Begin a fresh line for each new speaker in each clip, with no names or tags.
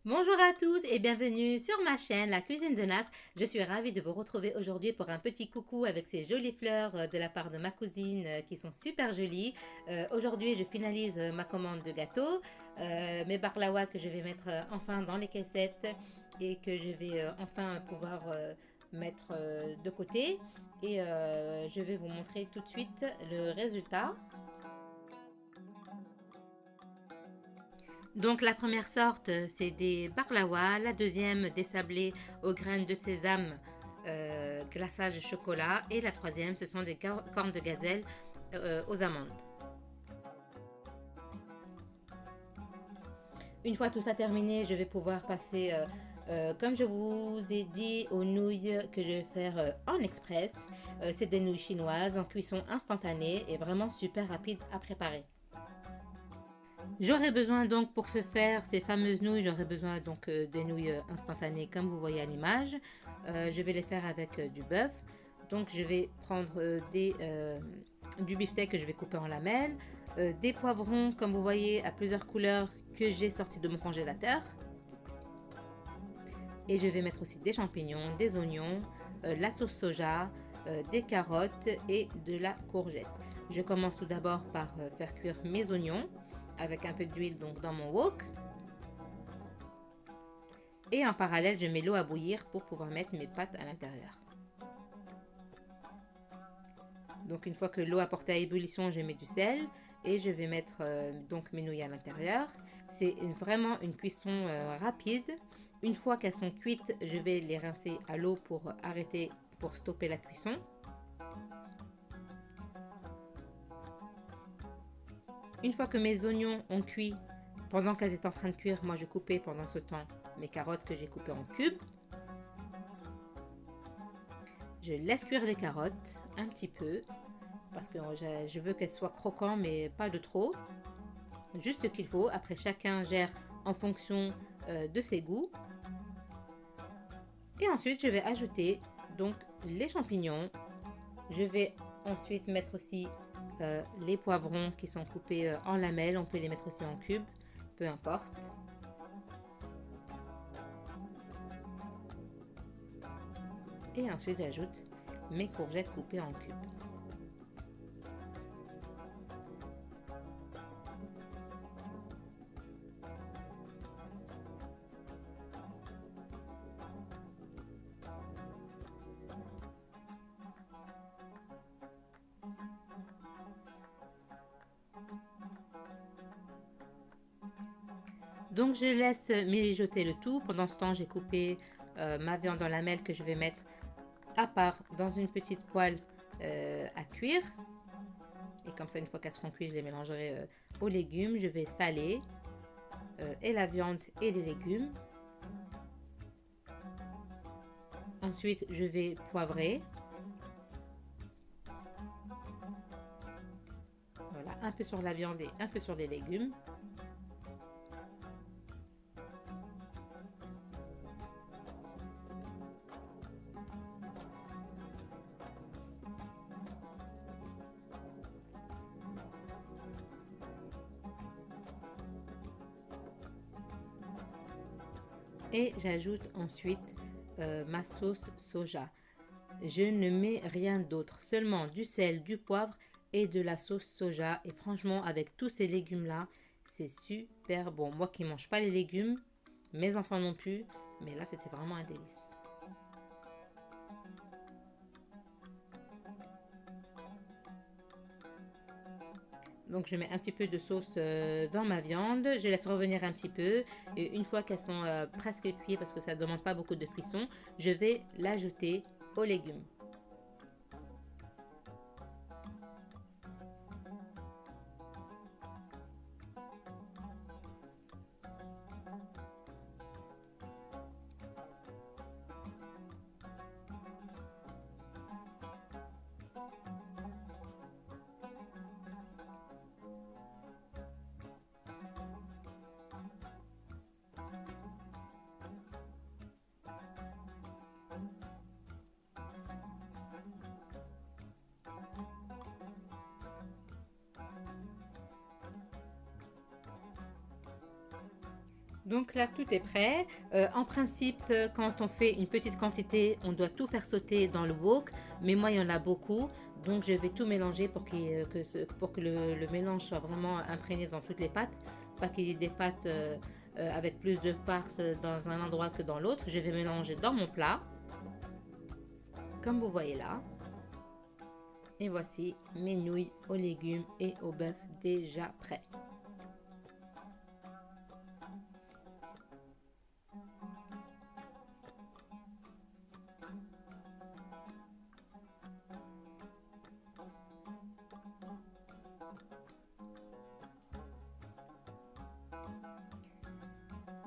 Bonjour à tous et bienvenue sur ma chaîne La Cuisine de Nas. Je suis ravie de vous retrouver aujourd'hui pour un petit coucou avec ces jolies fleurs de la part de ma cousine qui sont super jolies. Aujourd'hui je finalise ma commande de gâteaux, mes baklawas que je vais mettre enfin dans les caissettes et que je vais enfin pouvoir mettre de côté. Et je vais vous montrer tout de suite le résultat. Donc la première sorte, c'est des baklawas, la deuxième des sablés aux graines de sésame, glaçage chocolat, et la troisième, ce sont des cornes de gazelle aux amandes. Une fois tout ça terminé, je vais pouvoir passer, comme je vous ai dit, aux nouilles que je vais faire en express. C'est des nouilles chinoises en cuisson instantanée et vraiment super rapide à préparer. J'aurai besoin donc pour ce faire ces fameuses nouilles, j'aurai besoin donc des nouilles instantanées comme vous voyez à l'image. Je vais les faire avec du bœuf. Donc je vais prendre du beefsteak que je vais couper en lamelles, des poivrons comme vous voyez à plusieurs couleurs que j'ai sortis de mon congélateur. Et je vais mettre aussi des champignons, des oignons, la sauce soja, des carottes et de la courgette. Je commence tout d'abord par faire cuire mes oignons avec un peu d'huile donc dans mon wok. Et en parallèle, je mets l'eau à bouillir pour pouvoir mettre mes pâtes à l'intérieur. Donc une fois que l'eau a porté à ébullition, je mets du sel et je vais mettre donc mes nouilles à l'intérieur. C'est vraiment une cuisson rapide. Une fois qu'elles sont cuites, je vais les rincer à l'eau pour arrêter, pour stopper la cuisson. Une fois que mes oignons ont cuit, pendant qu'elles étaient en train de cuire, moi je coupais pendant ce temps mes carottes que j'ai coupées en cubes. Je laisse cuire les carottes un petit peu parce que je veux qu'elles soient croquantes mais pas de trop. Juste ce qu'il faut. Après chacun gère en fonction de ses goûts. Et ensuite je vais ajouter donc les champignons. Je vais ensuite mettre aussi les poivrons qui sont coupés en lamelles. On peut les mettre aussi en cubes, peu importe. Et ensuite j'ajoute mes courgettes coupées en cubes. Donc je laisse mijoter le tout. Pendant ce temps, j'ai coupé ma viande en lamelles que je vais mettre à part dans une petite poêle à cuire. Et comme ça, une fois qu'elles seront cuites, je les mélangerai aux légumes. Je vais saler et la viande et les légumes. Ensuite, je vais poivrer. Voilà, un peu sur la viande et un peu sur les légumes. Et j'ajoute ensuite ma sauce soja. Je ne mets rien d'autre, seulement du sel, du poivre et de la sauce soja. Et franchement, avec tous ces légumes-là, c'est super bon. Moi qui ne mange pas les légumes, mes enfants non plus, mais là, c'était vraiment un délice. Donc je mets un petit peu de sauce dans ma viande, je laisse revenir un petit peu et une fois qu'elles sont presque cuites parce que ça ne demande pas beaucoup de cuisson, je vais l'ajouter aux légumes. Donc là, tout est prêt. En principe, quand on fait une petite quantité, on doit tout faire sauter dans le wok. Mais moi, il y en a beaucoup. Donc, je vais tout mélanger pour que le mélange soit vraiment imprégné dans toutes les pâtes. Pas qu'il y ait des pâtes avec plus de farce dans un endroit que dans l'autre. Je vais mélanger dans mon plat. Comme vous voyez là. Et voici mes nouilles aux légumes et au bœuf déjà prêts.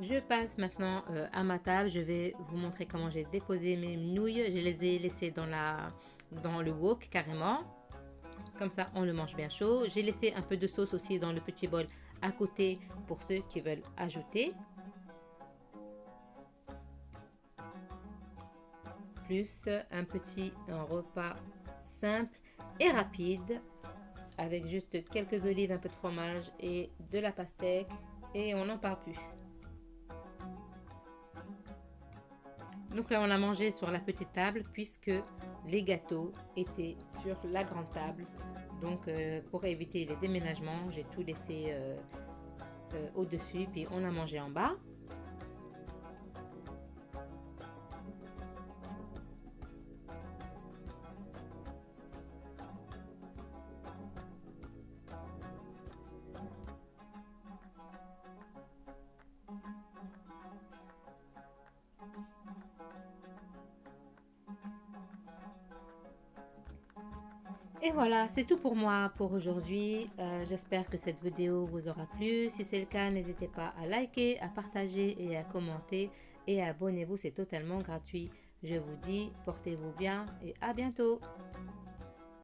Je passe maintenant à ma table. Je vais vous montrer comment j'ai déposé mes nouilles. Je les ai laissées dans le wok carrément. Comme ça, on le mange bien chaud. J'ai laissé un peu de sauce aussi dans le petit bol à côté pour ceux qui veulent ajouter. Plus un petit repas simple et rapide avec juste quelques olives, un peu de fromage et de la pastèque. Et on n'en parle plus. Donc là, on a mangé sur la petite table puisque les gâteaux étaient sur la grande table. Donc, pour éviter les déménagements, j'ai tout laissé au-dessus, puis on a mangé en bas. Et voilà, c'est tout pour moi pour aujourd'hui. J'espère que cette vidéo vous aura plu. Si c'est le cas, n'hésitez pas à liker, à partager et à commenter. Et abonnez-vous, c'est totalement gratuit. Je vous dis, portez-vous bien et à bientôt.